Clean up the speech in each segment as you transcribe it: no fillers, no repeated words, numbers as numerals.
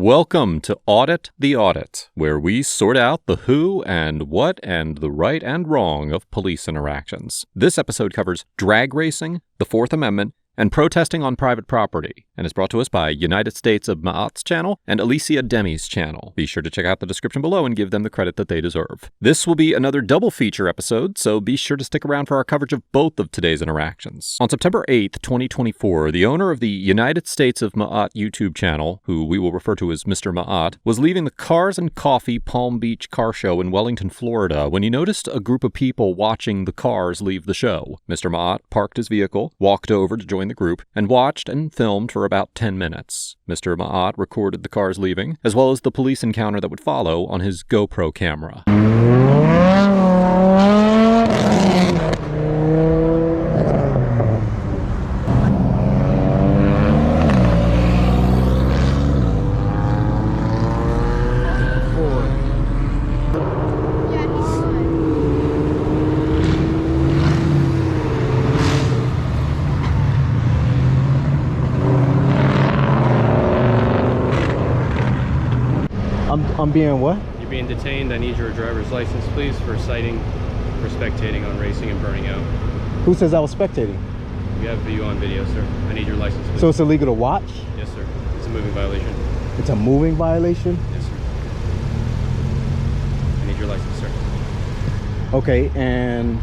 Welcome to Audit the Audit, where we sort out the who and what and the right and wrong of police interactions. This episode covers drag racing, the Fourth Amendment, and protesting on private property, and is brought to us by United States of Ma'at's channel and Alicia Demi's channel. Be sure to check out the description below and give them the credit that they deserve. This will be another double feature episode, so be sure to stick around for our coverage of both of today's interactions. On September 8th, 2024, the owner of the United States of Ma'at YouTube channel, who we will refer to as Mr. Ma'at, was leaving the Cars and Coffee Palm Beach car show in Wellington, Florida, when he noticed a group of people watching the cars leave the show. Mr. Ma'at parked his vehicle, walked over to join the group, and watched and filmed for about 10 minutes. Mr. Ma'at recorded the cars leaving, as well as the police encounter that would follow on his GoPro camera. I'm being what? You're being detained. I need your driver's license, please, for citing for spectating on racing and burning out. Who says I was spectating? We have you on video, sir. I need your license, please. So it's illegal to watch? Yes, sir. It's a moving violation. It's a moving violation? Yes, sir. I need your license, sir. Okay, and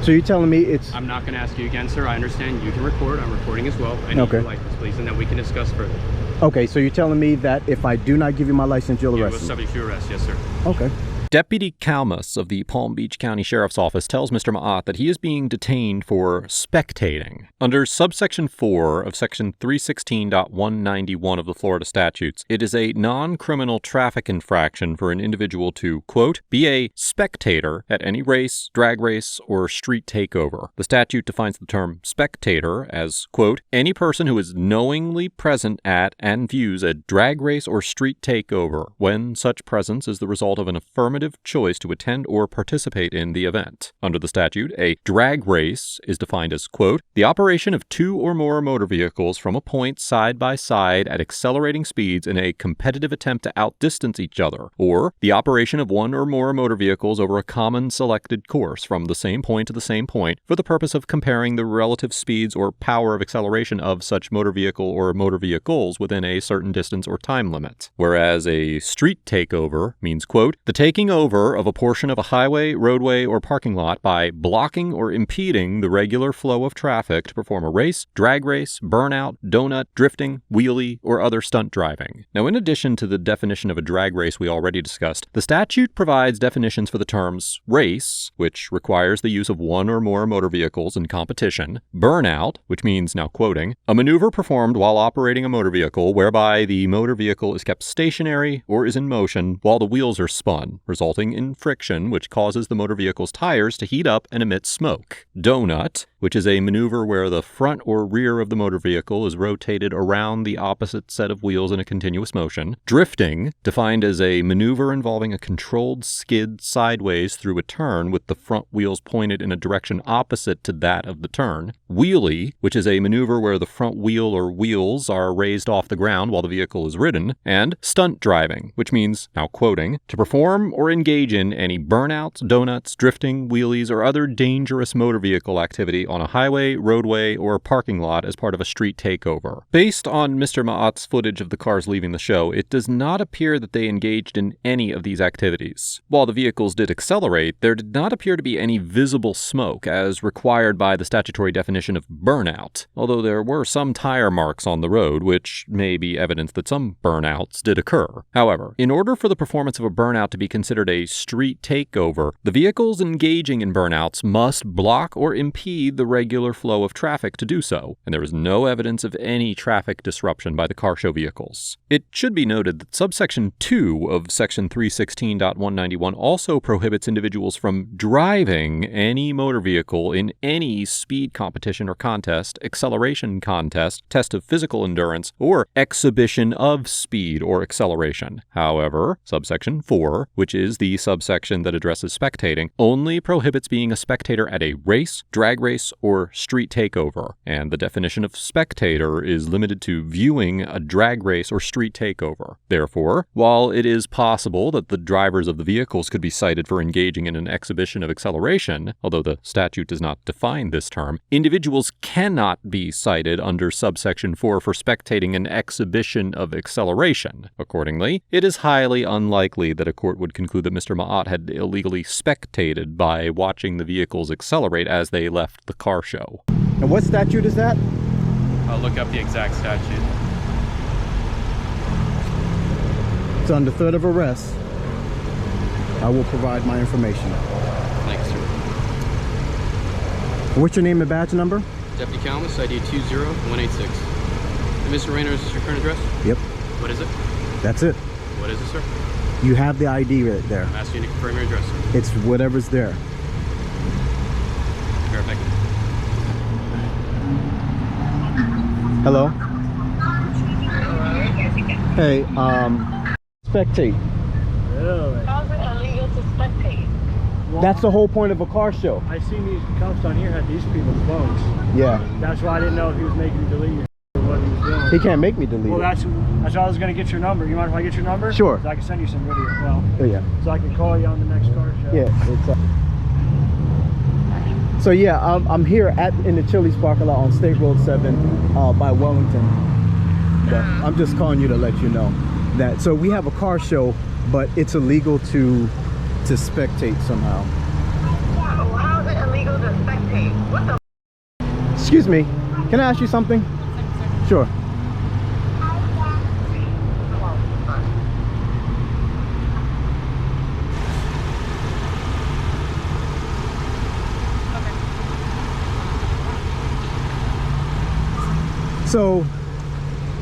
so you're telling me it's... I'm not going to ask you again, sir. I understand you can record. I'm recording as well. I need your license, please, and then we can discuss further. Okay, so you're telling me that if I do not give you my license, you'll arrest me? You will subject to arrest, yes, sir. Okay. Deputy Kalmus of the Palm Beach County Sheriff's Office tells Mr. Ma'at that he is being detained for spectating. Under subsection 4 of section 316.191 of the Florida statutes, it is a non-criminal traffic infraction for an individual to, quote, be a spectator at any race, drag race, or street takeover. The statute defines the term spectator as, quote, any person who is knowingly present at and views a drag race or street takeover when such presence is the result of an affirmative choice to attend or participate in the event. Under the statute, a drag race is defined as, quote, the operation of two or more motor vehicles from a point side by side at accelerating speeds in a competitive attempt to outdistance each other, or the operation of one or more motor vehicles over a common selected course from the same point to the same point for the purpose of comparing the relative speeds or power of acceleration of such motor vehicle or motor vehicles within a certain distance or time limit. Whereas a street takeover means, quote, the taking over of a portion of a highway, roadway, or parking lot by blocking or impeding the regular flow of traffic to perform a race, drag race, burnout, donut, drifting, wheelie, or other stunt driving. Now, in addition to the definition of a drag race we already discussed, the statute provides definitions for the terms race, which requires the use of one or more motor vehicles in competition, burnout, which means, now quoting, a maneuver performed while operating a motor vehicle whereby the motor vehicle is kept stationary or is in motion while the wheels are spun, resulting in friction which causes the motor vehicle's tires to heat up and emit smoke. Donut, which is a maneuver where the front or rear of the motor vehicle is rotated around the opposite set of wheels in a continuous motion. Drifting, defined as a maneuver involving a controlled skid sideways through a turn with the front wheels pointed in a direction opposite to that of the turn. Wheelie, which is a maneuver where the front wheel or wheels are raised off the ground while the vehicle is ridden. And stunt driving, which means, now quoting, to perform or engage in any burnouts, donuts, drifting, wheelies, or other dangerous motor vehicle activity on a highway, roadway, or parking lot as part of a street takeover. Based on Mr. Ma'at's footage of the cars leaving the show, it does not appear that they engaged in any of these activities. While the vehicles did accelerate, there did not appear to be any visible smoke as required by the statutory definition of burnout, although there were some tire marks on the road, which may be evidence that some burnouts did occur. However, in order for the performance of a burnout to be considered a street takeover, the vehicles engaging in burnouts must block or impede the regular flow of traffic to do so, and there is no evidence of any traffic disruption by the car show vehicles. It should be noted that subsection 2 of section 316.191 also prohibits individuals from driving any motor vehicle in any speed competition or contest, acceleration contest, test of physical endurance, or exhibition of speed or acceleration. However, subsection 4, which is the subsection that addresses spectating, only prohibits being a spectator at a race, drag race, race or street takeover, and the definition of spectator is limited to viewing a drag race or street takeover. Therefore, while it is possible that the drivers of the vehicles could be cited for engaging in an exhibition of acceleration, although the statute does not define this term, individuals cannot be cited under subsection 4 for spectating an exhibition of acceleration. Accordingly, it is highly unlikely that a court would conclude that Mr. Ma'at had illegally spectated by watching the vehicles accelerate as they left the car show. And what statute is that? I'll look up the exact statute. It's under threat of arrest. I will provide my information. Thanks, sir. What's your name and badge number? Deputy Calmus, ID 20186. And Mr. Rayner, is this your current address? Yep. What is it? That's it. What is it, sir? You have the ID right there. I'm asking you to confirm your address, sir. It's whatever's there. Perfect. Hello? Hey, spectate. Really? How's it illegal to spectate? Well, that's the whole point of a car show. I seen these cops on here had these people's phones. Yeah. That's why I didn't know if he was making you delete your or what he was doing. He can't make me delete well, it. that's why I was going to get your number. You mind if I get your number? Sure. So I can send you some video as well. Oh, yeah. So I can call you on the next car show. Yeah, it's so yeah, I'm here in the Chili's parking lot on State Road 7 by Wellington. But I'm just calling you to let you know that. So we have a car show, but it's illegal to spectate somehow. Well, how is it illegal to spectate? What the? Excuse me, can I ask you something? Sure. So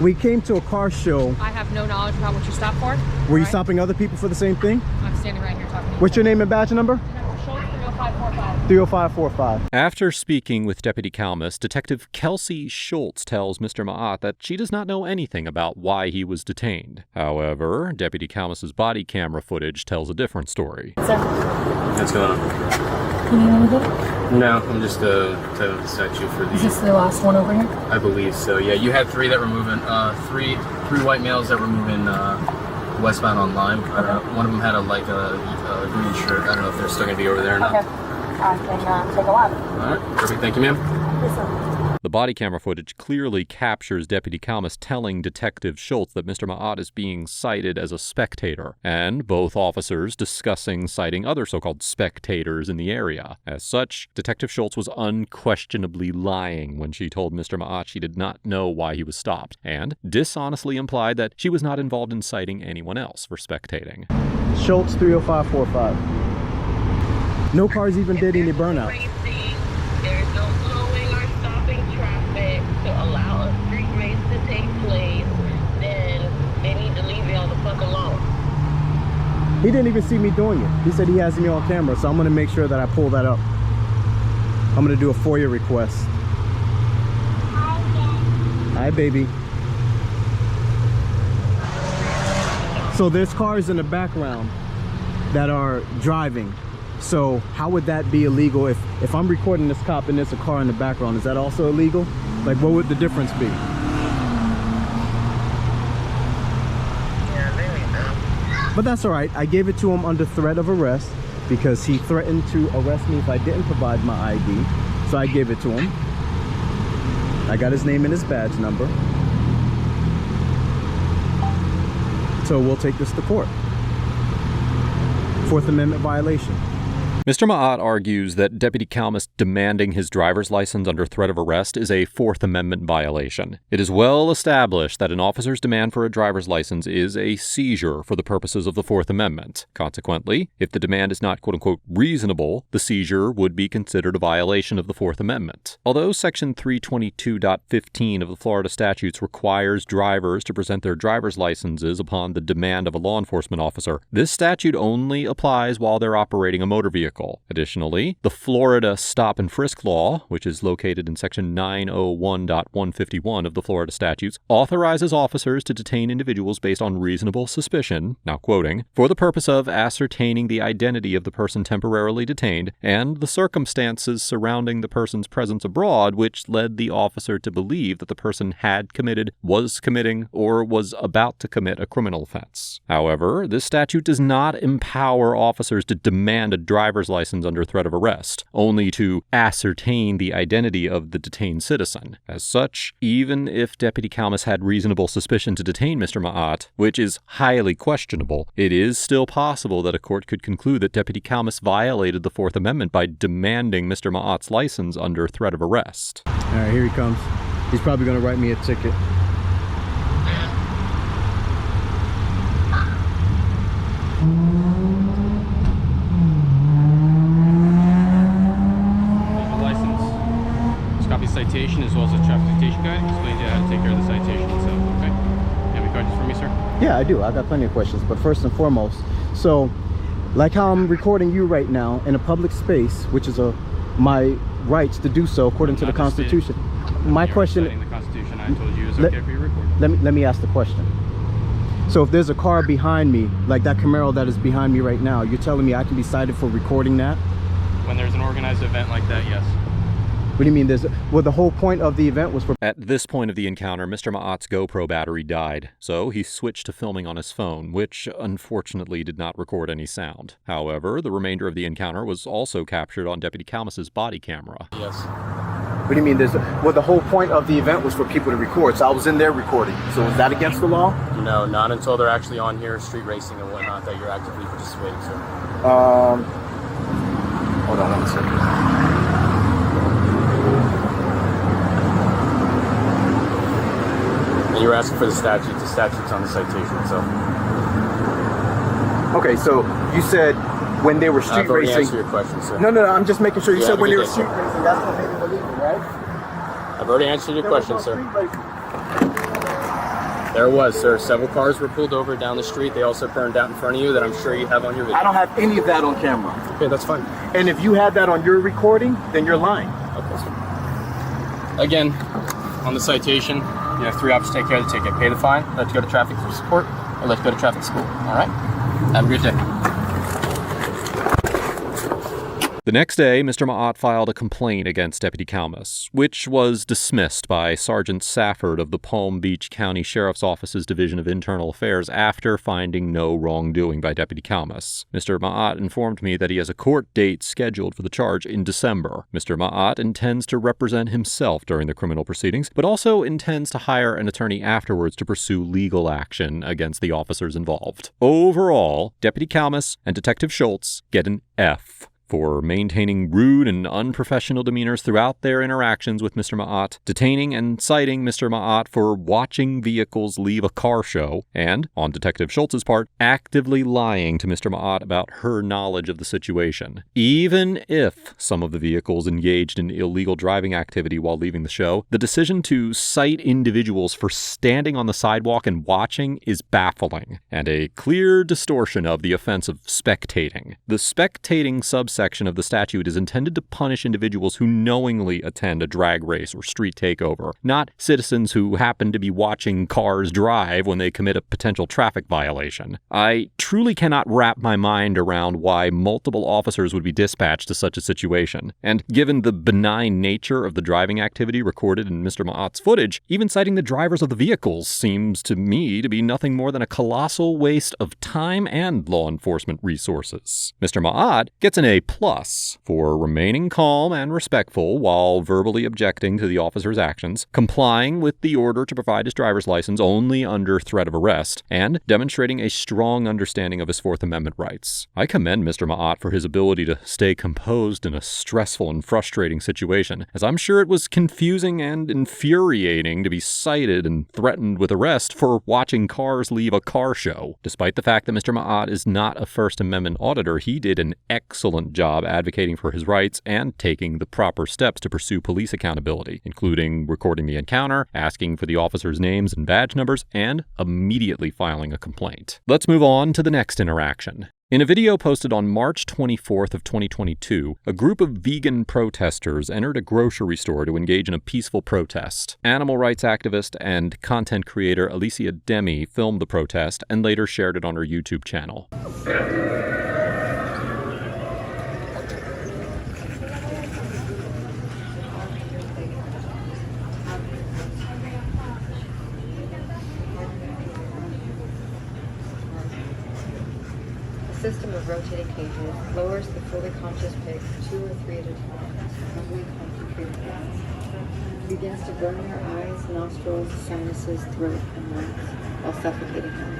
we came to a car show. I have no knowledge about what you stopped for. Were you stopping other people for the same thing? I'm standing right here talking to you. What's your name and badge number? Schultz, 30545. 30545. After speaking with Deputy Calmus, Detective Kelsey Schultz tells Mr. Ma'at that she does not know anything about why he was detained. However, Deputy Calmus's body camera footage tells a different story. What's going on? Can you move it? No, I'm just titling the statute for the... Is this the last one over here? I believe so, yeah. You had three that were moving, three white males that were moving westbound on Lime. I don't know, one of them had a green shirt. I don't know if they're still going to be over there or not. Okay. I can take a look. All right, perfect. Thank you, ma'am. Yes, sir. The body camera footage clearly captures Deputy Calmus telling Detective Schultz that Mr. Ma'at is being cited as a spectator, and both officers discussing citing other so-called spectators in the area. As such, Detective Schultz was unquestionably lying when she told Mr. Ma'at she did not know why he was stopped, and dishonestly implied that she was not involved in citing anyone else for spectating. Schultz 30545. No cars even did any burnouts. There's no slowing or stopping traffic to allow a street race to take place, then they need to leave y'all the fuck alone. He didn't even see me doing it. He said he has me on camera, so I'm going to make sure that I pull that up. I'm going to do a FOIA request. Hi, baby. So there's cars in the background that are driving. So how would that be illegal if I'm recording this cop and there's a car in the background? Is that also illegal? Like, what would the difference be? Yeah, maybe so. But that's all right. I gave it to him under threat of arrest because he threatened to arrest me if I didn't provide my ID. So I gave it to him. I got his name and his badge number. So we'll take this to court. Fourth Amendment violation. Mr. Ma'at argues that Deputy Calmus demanding his driver's license under threat of arrest is a Fourth Amendment violation. It is well established that an officer's demand for a driver's license is a seizure for the purposes of the Fourth Amendment. Consequently, if the demand is not quote-unquote reasonable, the seizure would be considered a violation of the Fourth Amendment. Although Section 322.15 of the Florida statutes requires drivers to present their driver's licenses upon the demand of a law enforcement officer, this statute only applies while they're operating a motor vehicle. vehicle. Additionally, the Florida Stop and Frisk Law, which is located in Section 901.151 of the Florida statutes, authorizes officers to detain individuals based on reasonable suspicion, now quoting, for the purpose of ascertaining the identity of the person temporarily detained and the circumstances surrounding the person's presence abroad which led the officer to believe that the person had committed, was committing, or was about to commit a criminal offense. However, this statute does not empower officers to demand a driver's license under threat of arrest, only to ascertain the identity of the detained citizen. As such, even if Deputy Kalmus had reasonable suspicion to detain Mr. Ma'at, which is highly questionable, it is still possible that a court could conclude that Deputy Kalmus violated the Fourth Amendment by demanding Mr. Ma'at's license under threat of arrest. All right, here he comes. He's probably going to write me a ticket. Citation as well as a traffic citation guide. Explains you how to take care of the citation itself. Okay. You have any questions for me, sir? Yeah, I do. I got plenty of questions. But first and foremost, so like how I'm recording you right now in a public space, which is my rights to do so according to the Constitution. My question. The Constitution. I told you is okay for your recording. Let me ask the question. So if there's a car behind me, like that Camaro that is behind me right now, you're telling me I can be cited for recording that? When there's an organized event like that, yes. What do you mean well, the whole point of the event was for... At this point of the encounter, Mr. Ma'at's GoPro battery died, so he switched to filming on his phone, which unfortunately did not record any sound. However, the remainder of the encounter was also captured on Deputy Kalmus's body camera. Yes. What do you mean well, the whole point of the event was for people to record, so I was in there recording. So is that against the law? No, not until they're actually on here, street racing and whatnot, that you're actively participating, sir. Hold on 1 second. And you were asking for the statute. The statute's on the citation itself. Okay, so you said when they were street I've already racing... answered your question, sir. No, I'm just making sure. You said when they were day, street racing, that's what made it illegal, right? I've already answered your question, sir. There was, sir. Several cars were pulled over down the street. They also burned out in front of you that I'm sure you have on your video. I don't have any of that on camera. Okay, that's fine. And if you had that on your recording, then you're lying. Okay, sir. Again, on the citation, you have 3 options to take care of the ticket. Pay the fine, let's go to traffic for support, or let's go to traffic school. All right? Have a good day. The next day, Mr. Ma'at filed a complaint against Deputy Kalmus, which was dismissed by Sergeant Safford of the Palm Beach County Sheriff's Office's Division of Internal Affairs after finding no wrongdoing by Deputy Kalmus. Mr. Ma'at informed me that he has a court date scheduled for the charge in December. Mr. Ma'at intends to represent himself during the criminal proceedings, but also intends to hire an attorney afterwards to pursue legal action against the officers involved. Overall, Deputy Kalmus and Detective Schultz get an F for maintaining rude and unprofessional demeanors throughout their interactions with Mr. Ma'at, detaining and citing Mr. Ma'at for watching vehicles leave a car show, and, on Detective Schultz's part, actively lying to Mr. Ma'at about her knowledge of the situation. Even if some of the vehicles engaged in illegal driving activity while leaving the show, the decision to cite individuals for standing on the sidewalk and watching is baffling, and a clear distortion of the offense of spectating. The spectating subsection of the statute is intended to punish individuals who knowingly attend a drag race or street takeover, not citizens who happen to be watching cars drive when they commit a potential traffic violation. I truly cannot wrap my mind around why multiple officers would be dispatched to such a situation, and given the benign nature of the driving activity recorded in Mr. Ma'at's footage, even citing the drivers of the vehicles seems to me to be nothing more than a colossal waste of time and law enforcement resources. Mr. Ma'at gets an A+ for remaining calm and respectful while verbally objecting to the officer's actions, complying with the order to provide his driver's license only under threat of arrest, and demonstrating a strong understanding of his Fourth Amendment rights. I commend Mr. Ma'at for his ability to stay composed in a stressful and frustrating situation, as I'm sure it was confusing and infuriating to be cited and threatened with arrest for watching cars leave a car show. Despite the fact that Mr. Ma'at is not a First Amendment auditor, he did an excellent job advocating for his rights and taking the proper steps to pursue police accountability, including recording the encounter, asking for the officers' names and badge numbers, and immediately filing a complaint. Let's move on to the next interaction. In a video posted on March 24th of 2022, a group of vegan protesters entered a grocery store to engage in a peaceful protest. Animal rights activist and content creator Alicia Demi filmed the protest and later shared it on her YouTube channel. System of rotating cages lowers the fully conscious pigs 2 or 3 at a time, slowly concentrated gas. Begins to burn their eyes, nostrils, sinuses, throat, and lungs while suffocating them.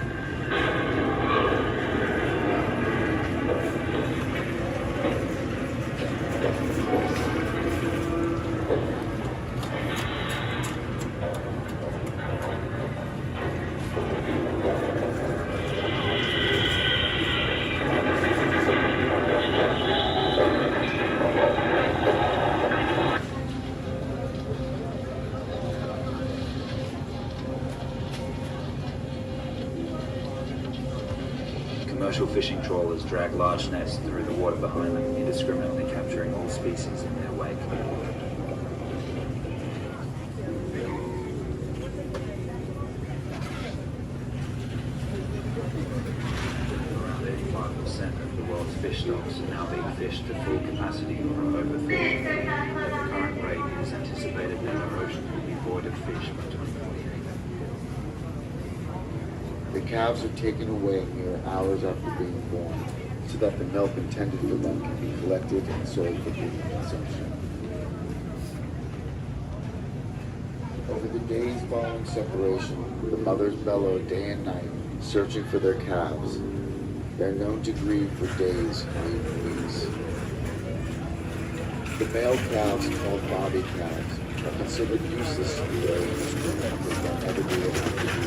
Commercial fishing trawlers drag large nets through the water behind them, indiscriminately capturing all species in their wake. Around 85% of the world's fish stocks are now being fished to full capacity or overfished. At the current rate, it is anticipated that our ocean will be void of fish by 2048. The calves are taken away mere hours after being born, so that the milk intended for them can be collected and sold for human consumption. Over the days following separation, the mothers bellow day and night, searching for their calves. They're known to grieve for days and even weeks. The male calves, called bobby calves, are considered useless to the area because they'll never be able to produce.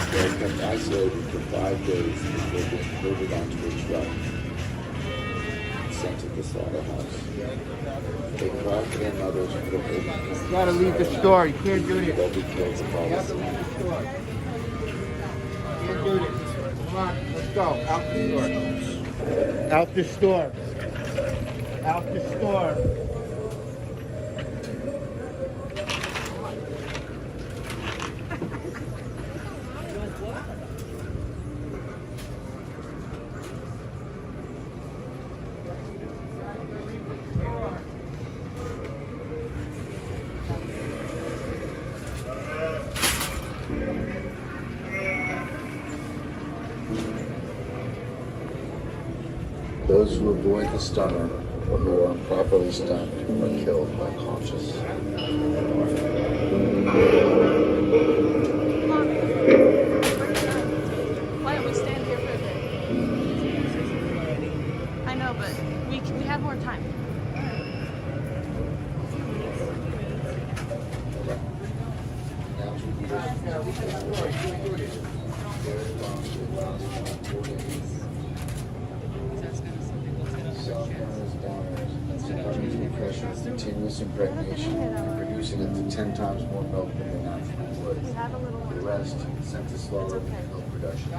They are kept isolated for 5 days before being loaded onto a truck and sent to the slaughterhouse. They cry for their mothers for the baby. You gotta leave the store. You can't do this. They'll be killed to fall asleep. Can't do this. Come on, let's go. Out the store. Out the store. Out the store. Those who avoid the stunner or who are improperly stunned are killed unconscious. Why don't we stand here for a bit? I know, but we have more time. Continuous impregnation and producing up to 10 times more milk than they naturally would. The rest sent to slaughter milk production.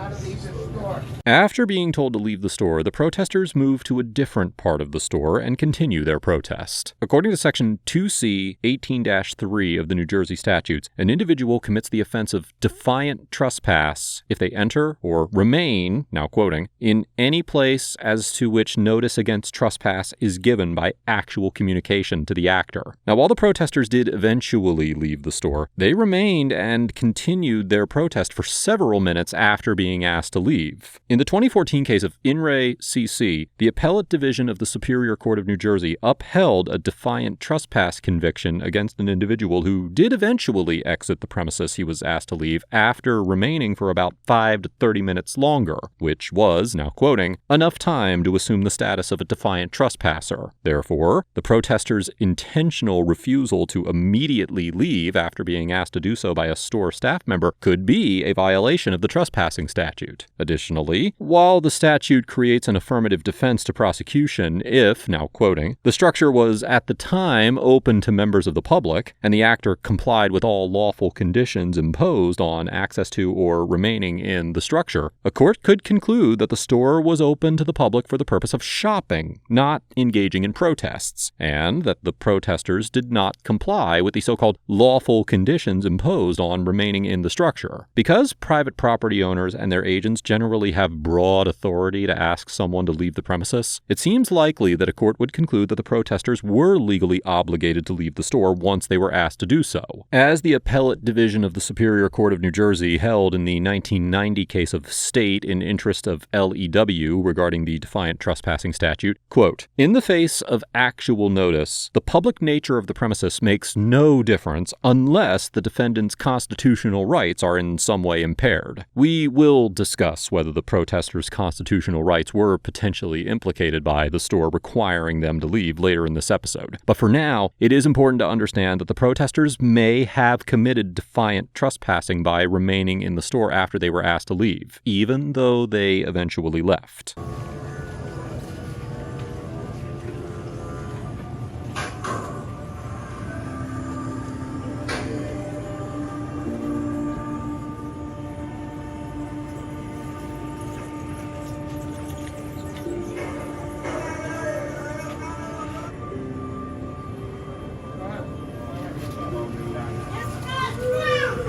After being told to leave the store, the protesters move to a different part of the store and continue their protest. According to Section 2C 18-3 of the New Jersey statutes, an individual commits the offense of defiant trespass if they enter or remain, now quoting, in any place as to which notice against trespass is given by actual communication to the actor. Now, while the protesters did eventually leave the store, they remained and continued their protest for several minutes after being asked to leave. In the 2014 case of In Re CC, the Appellate Division of the Superior Court of New Jersey upheld a defiant trespass conviction against an individual who did eventually exit the premises he was asked to leave after remaining for about 5 to 30 minutes longer, which was, now quoting, enough time to assume the status of a defiant trespasser. Therefore, the protesters' intentional refusal to immediately leave after being asked to do so by a store staff member could be a violation of the trespass trespassing statute. Additionally, while the statute creates an affirmative defense to prosecution if, now quoting, the structure was at the time open to members of the public and the actor complied with all lawful conditions imposed on access to or remaining in the structure, a court could conclude that the store was open to the public for the purpose of shopping, not engaging in protests, and that the protesters did not comply with the so-called lawful conditions imposed on remaining in the structure. Because private property owners and their agents generally have broad authority to ask someone to leave the premises, it seems likely that a court would conclude that the protesters were legally obligated to leave the store once they were asked to do so. As the Appellate Division of the Superior Court of New Jersey held in the 1990 case of State in interest of LEW regarding the Defiant trespassing statute, quote, "In the face of actual notice, the public nature of the premises makes no difference unless the defendant's constitutional rights are in some way impaired. We will discuss whether the protesters' constitutional rights were potentially implicated by the store requiring them to leave later in this episode. But for now, it is important to understand that the protesters may have committed defiant trespassing by remaining in the store after they were asked to leave, even though they eventually left."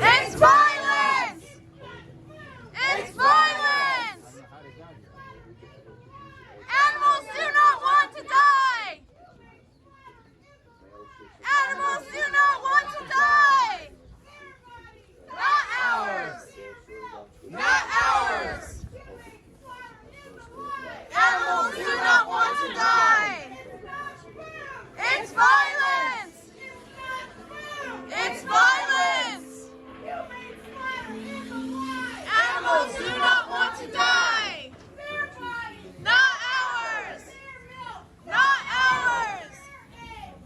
It's violence! It's violence! Animals do not want to die! Animals do not want to die! Not ours! Not ours! Animals do not want to die! It's violence! It's violence! Animals do not want to die! Not ours! Not ours!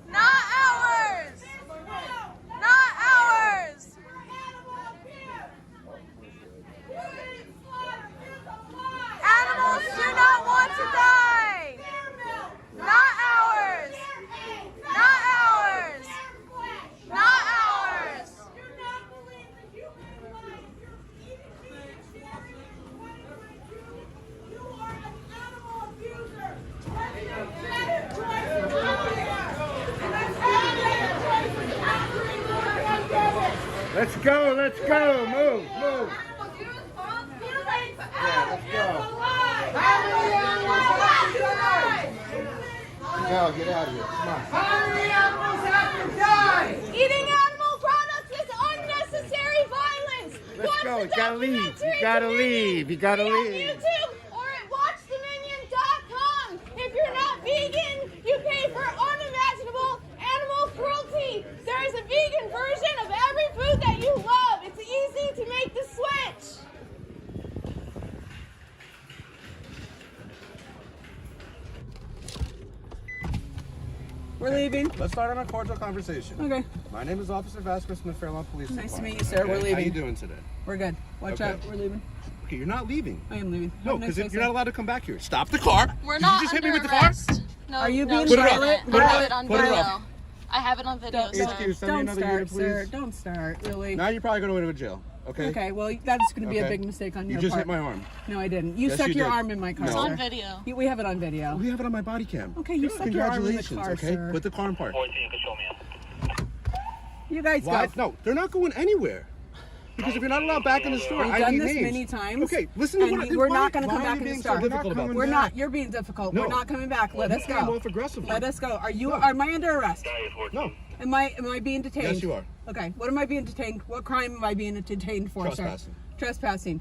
Not ours! Not ours! Animals do not want to die! Not ours! Not ours! Not ours! Let's go, let's go. Move, move. Yeah, let's go. No, get out of here. Come on. How many animals have to die? Eating animal products is unnecessary violence. Let's Watch go. the You gotta leave. documentary You gotta Dominion. leave. You gotta Stay on leave. YouTube or at watchdominion.com. If you're not vegan, you pay for unimaginable animal cruelty. There is a vegan version of every food that you love. It's easy to make the switch. We're leaving. Let's start on a cordial conversation. Okay. My name is Officer Vasquez from the Fairlawn Police Department. Nice to meet you, sir. We're leaving. How you doing today? We're good. Watch Okay. out. We're leaving. Okay, you're not leaving. I am leaving. No, Have a nice because day, you're sir. not allowed to come back here. Stop the car. We're Did not you just hit me under with the car? arrest. No, Are you no, being Put it up. Charlotte. Put it I up. have it on Put it video. up. I have it on video, Don't, sir. Excuse, send me don't another start, unit, sir. please. Don't start. Really. Now you're probably going to go to jail. Okay. Okay. Well, that's going to be a Okay. big mistake on You your just part. hit my arm. No, I didn't. You Yes, stuck you your did. arm in my car. No. It's on sir. video. We have it on video. We have it on my body cam. Okay, you stuck your arm in the Congratulations. car, Okay. sir. Put the car in park. You guys Why? go. No, they're not going anywhere. Because if you're not allowed back in the store, We've I done need this names. many times. Okay, listen to and what we're not going to come why are back you in the being store. so difficult about We're this? not. You're being difficult. No. We're not coming back. Let us You came go. off aggressively. Let us go. Are you? No. Am I under arrest? No. Am I being detained? Yes, you are. Okay. What am I being detained? What crime am I being detained for, Trespassing. sir? Trespassing.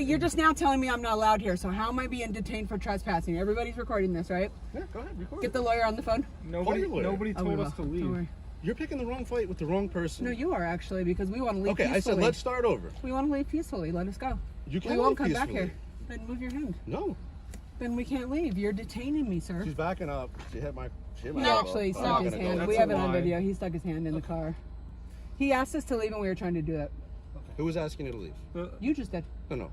You're just now telling me I'm not allowed here. So how am I being detained for trespassing? Everybody's recording this, right? Yeah, go ahead. Record. Get the lawyer on the phone. Nobody Nobody Oh, we told will. us to Don't leave. worry. You're picking the wrong fight with the wrong person. No, you are actually, because we want to leave Okay, peacefully. I said let's start over. We want to leave peacefully. Let us go. You can't We won't leave come back peacefully. here. Then move your hand. No. Then we can't leave. You're detaining me, sir. She's backing up. She hit my He elbow. actually I'm stuck not his gonna go hand. there. We That's have a it on lie. video. He stuck his hand in the car. He asked us to leave and we were trying to do it. Who was asking you to leave? You just did. No.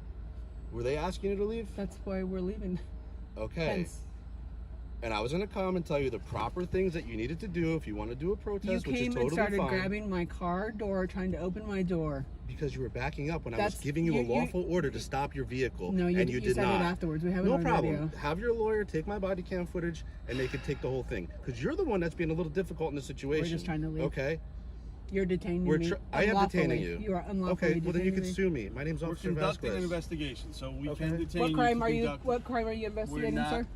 Were they asking you to leave? That's why we're leaving. Okay. Hence. And I was going to come and tell you the proper things that you needed to do if you want to do a protest, You which is came totally and started fine. grabbing my car door, trying to open my door. Because you were backing up when I was That's- giving you a you- lawful order to stop your vehicle, No, you, and you did said not. it afterwards. We have it No on problem. video. Have your lawyer take my body cam footage, and they can take the whole thing. Because you're the one that's being a little difficult in this situation. We're just trying to leave. Okay? You're detaining me. I am unlawfully. detaining you. You are unlawfully Okay, well then you can detaining sue me. me. My name's We're Officer conducting Vasquez. an investigation, so we Okay. can detain What you. crime to are you? conduct- What crime are you investigating, We're not, sir?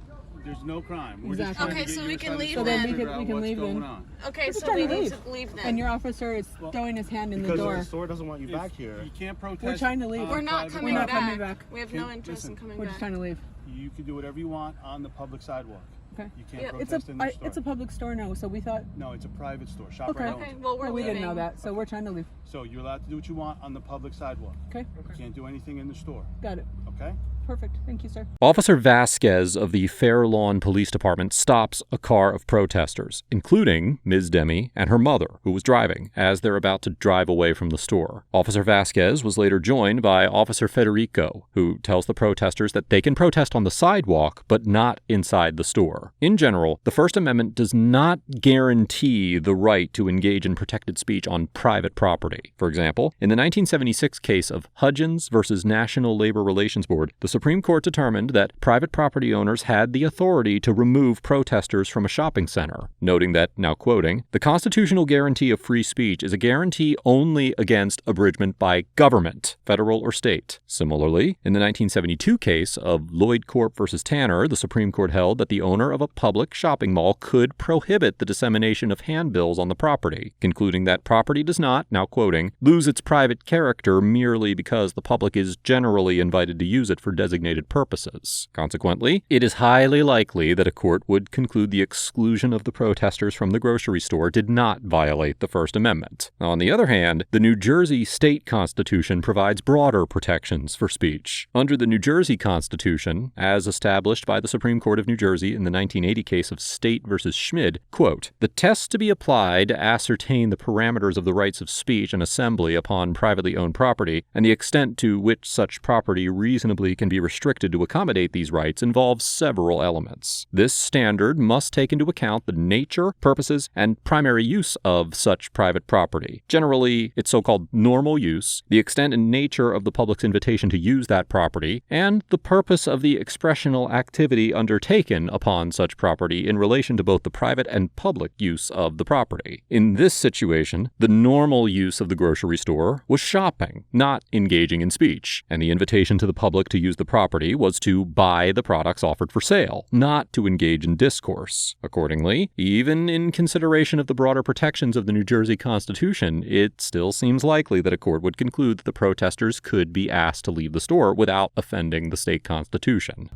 There's no crime. We're Exactly. just trying Okay, to get so you we to can try to leave So then we figure can out we can what's leave going then. on. Okay, Just so trying we to need leave. to leave then. And your officer is throwing his hand in the Because door. the store doesn't want you back here. You can't protest. We're trying to leave. We're not private coming We're not back. coming back. We have no interest in coming We're back. just trying to leave. You can do whatever you want on the public sidewalk. Okay. You can't Yeah. protest in the store. It's a public store now, so we thought. No, it's a private store. Shop Okay. right Okay, owned. well, we're we leaving. didn't know that, so we're trying to leave. So you're allowed to do what you want on the public sidewalk. Okay. You can't do anything in the store. Got it. Okay? Perfect. Thank you, sir. Officer Vasquez of the Fair Lawn Police Department stops a car of protesters, including Ms. Demi and her mother, who was driving, as they're about to drive away from the store. Officer Vasquez was later joined by Officer Federico, who tells the protesters that they can protest on the sidewalk, but not inside the store. In general, the First Amendment does not guarantee the right to engage in protected speech on private property. For example, in the 1976 case of Hudgens versus National Labor Relations Board, the Supreme Court determined that private property owners had the authority to remove protesters from a shopping center, noting that, now quoting, "The constitutional guarantee of free speech is a guarantee only against abridgment by government, federal or state." Similarly, in the 1972 case of Lloyd Corp versus Tanner, the Supreme Court held that the owner of a public shopping mall could prohibit the dissemination of handbills on the property, concluding that property does not, now quoting, "lose its private character merely because the public is generally invited to use it for designated purposes." Consequently, it is highly likely that a court would conclude the exclusion of the protesters from the grocery store did not violate the First Amendment. On the other hand, the New Jersey state constitution provides broader protections for speech. Under the New Jersey Constitution, as established by the Supreme Court of New Jersey in the 1980 case of State versus Schmid, quote, "The tests to be applied to ascertain the parameters of the rights of speech and assembly upon privately owned property and the extent to which such property reasonably can be restricted to accommodate these rights involves several elements. This standard must take into account the nature, purposes, and primary use of such private property, generally its so-called normal use, the extent and nature of the public's invitation to use that property, and the purpose of the expressional activity undertaken upon such property in relation to both the private and public use of the property." In this situation, the normal use of the grocery store was shopping, not engaging in speech, and the invitation to the public to use the property was to buy the products offered for sale, not to engage in discourse. Accordingly, even in consideration of the broader protections of the New Jersey Constitution, it still seems likely that a court would conclude that the protesters could be asked to leave the store without offending the state constitution.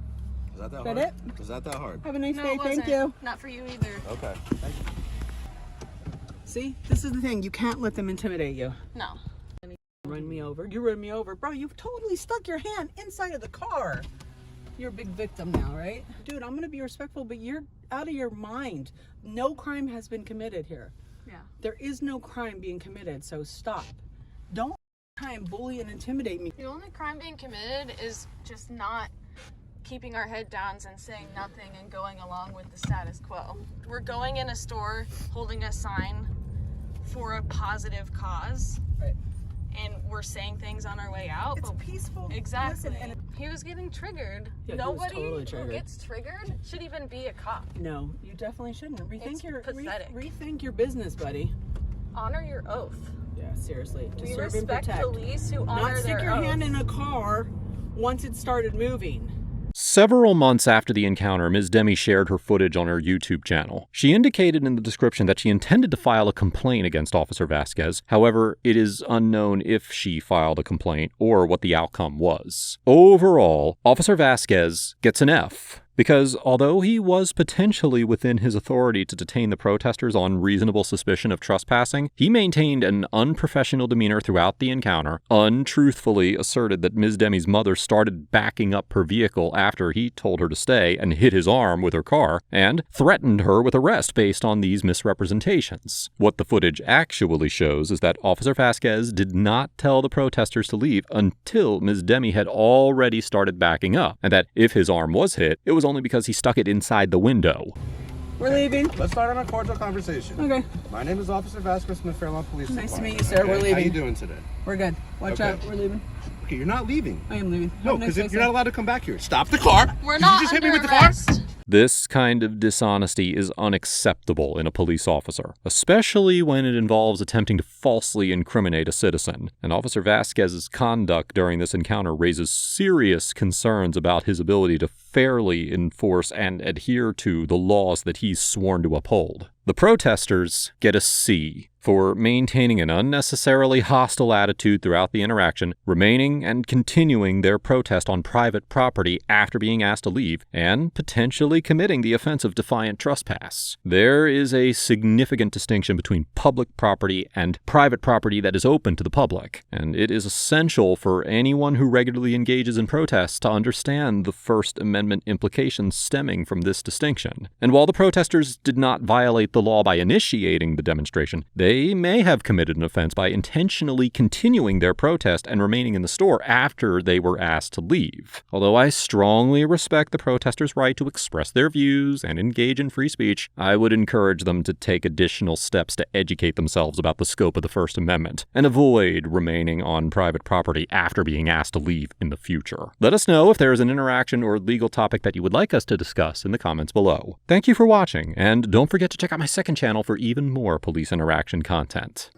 Is that That hard? it? Is that hard? Have a nice No, day. it Thank wasn't. you. Not for you either. Okay. Thank you. See, this is the thing. You can't let them intimidate you. No. Run me over. You run me over. Bro, you've totally stuck your hand inside of the car. You're a big victim now, right? Dude, I'm going to be respectful, but you're out of your mind. No crime has been committed here. Yeah. There is no crime being committed, so stop. Don't try and bully and intimidate me. The only crime being committed is just not keeping our head down and saying nothing and going along with the status quo. We're going in a store holding a sign for a positive cause. Right. And we're saying things on our way out. It's peaceful. Exactly. Listen, and he was getting triggered. Yeah, he was Nobody totally who triggered. gets triggered should even be a cop. No, you definitely shouldn't. It's pathetic. Rethink your business, buddy. Honor your oath. Yeah, seriously. To We serve and respect protect. police who Not honor stick their your oath. hand in a car once it started moving. Several months after the encounter, Ms. Demi shared her footage on her YouTube channel. She indicated in the description that she intended to file a complaint against Officer Vasquez. However, it is unknown if she filed a complaint or what the outcome was. Overall, Officer Vasquez gets an F. Because although he was potentially within his authority to detain the protesters on reasonable suspicion of trespassing, he maintained an unprofessional demeanor throughout the encounter, untruthfully asserted that Ms. Demi's mother started backing up her vehicle after he told her to stay and hit his arm with her car, and threatened her with arrest based on these misrepresentations. What the footage actually shows is that Officer Vasquez did not tell the protesters to leave until Ms. Demi had already started backing up, and that if his arm was hit, it was only because he stuck it inside the window. We're leaving. Let's start on a cordial conversation. Okay. My name is Officer Vasquez from the Fairlawn Police Department. Nice to meet you, sir. Okay, We're leaving. How you doing today? We're good. Watch out. We're leaving. Okay, you're not leaving. I am leaving. No, because you're not allowed to come back here. Stop the car. We're Did not you just hit me under with the car? arrest. This kind of dishonesty is unacceptable in a police officer, especially when it involves attempting to falsely incriminate a citizen. And Officer Vasquez's conduct during this encounter raises serious concerns about his ability to fairly enforce and adhere to the laws that he's sworn to uphold. The protesters get a C for maintaining an unnecessarily hostile attitude throughout the interaction, remaining and continuing their protest on private property after being asked to leave, and potentially committing the offense of defiant trespass. There is a significant distinction between public property and private property that is open to the public, and it is essential for anyone who regularly engages in protests to understand the First Amendment implications stemming from this distinction. And while the protesters did not violate the law by initiating the demonstration, they may have committed an offense by intentionally continuing their protest and remaining in the store after they were asked to leave. Although I strongly respect the protesters' right to express their views and engage in free speech, I would encourage them to take additional steps to educate themselves about the scope of the First Amendment and avoid remaining on private property after being asked to leave in the future. Let us know if there is an interaction or legal topic that you would like us to discuss in the comments below. Thank you for watching, and don't forget to check out my second channel for even more police interaction content.